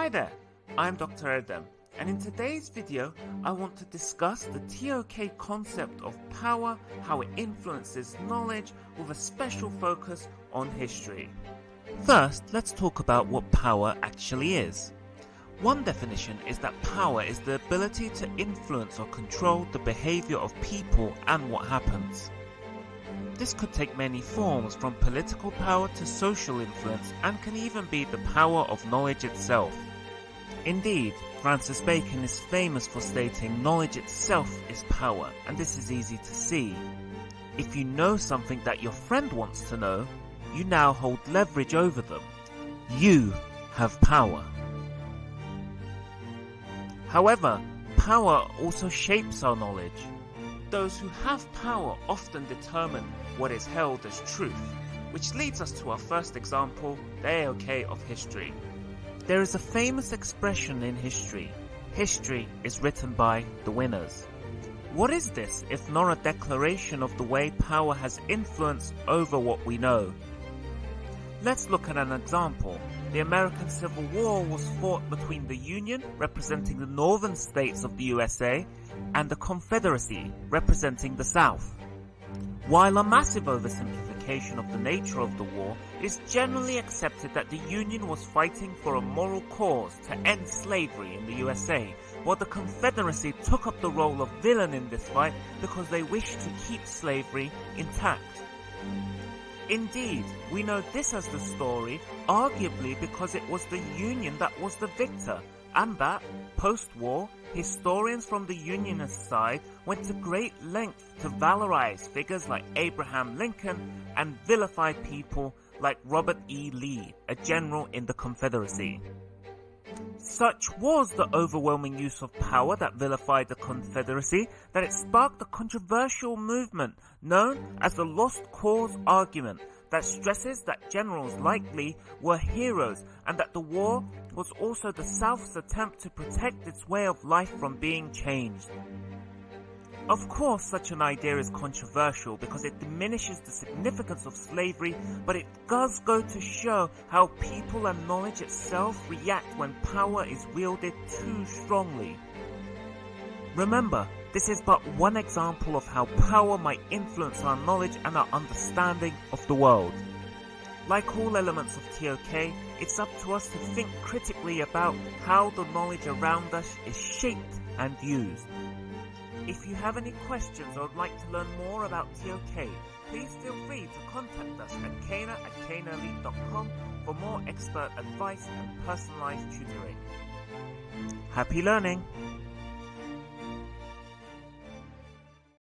Hi there, I'm Dr. Erdem, and in today's video I want to discuss the TOK concept of power, how it influences knowledge with a special focus on history. First, let's talk about what power actually is. One definition is that power is the ability to influence or control the behavior of people and what happens. This could take many forms, from political power to social influence, and can even be the power of knowledge itself. Indeed, Francis Bacon is famous for stating knowledge itself is power, and this is easy to see. If you know something that your friend wants to know, you now hold leverage over them. You have power. However, power also shapes our knowledge. Those who have power often determine what is held as truth, which leads us to our first example, the AOK of history. There is a famous expression in history: history is written by the winners. What is this if not a declaration of the way power has influence over what we know? Let's look at an example. The American Civil War was fought between the Union, representing the northern states of the USA, and the Confederacy, representing the South. While a massive oversimplification of the nature of the war, it is generally accepted that the Union was fighting for a moral cause to end slavery in the USA, while the Confederacy took up the role of villain in this fight because they wished to keep slavery intact. Indeed, we know this as the story, arguably because it was the Union that was the victor, and that, post-war, historians from the Unionist side went to great lengths to valorize figures like Abraham Lincoln and vilify people like Robert E. Lee, a general in the Confederacy. Such was the overwhelming use of power that vilified the Confederacy that it sparked a controversial movement known as the Lost Cause argument that stresses that generals like Lee were heroes and that the war was also the South's attempt to protect its way of life from being changed. Of course, such an idea is controversial because it diminishes the significance of slavery, but it does go to show how people and knowledge itself react when power is wielded too strongly. Remember, this is but one example of how power might influence our knowledge and our understanding of the world. Like all elements of TOK, it's up to us to think critically about how the knowledge around us is shaped and used. If you have any questions or would like to learn more about TOK, please feel free to contact us at CANA@canaelite.com for more expert advice and personalized tutoring. Happy learning!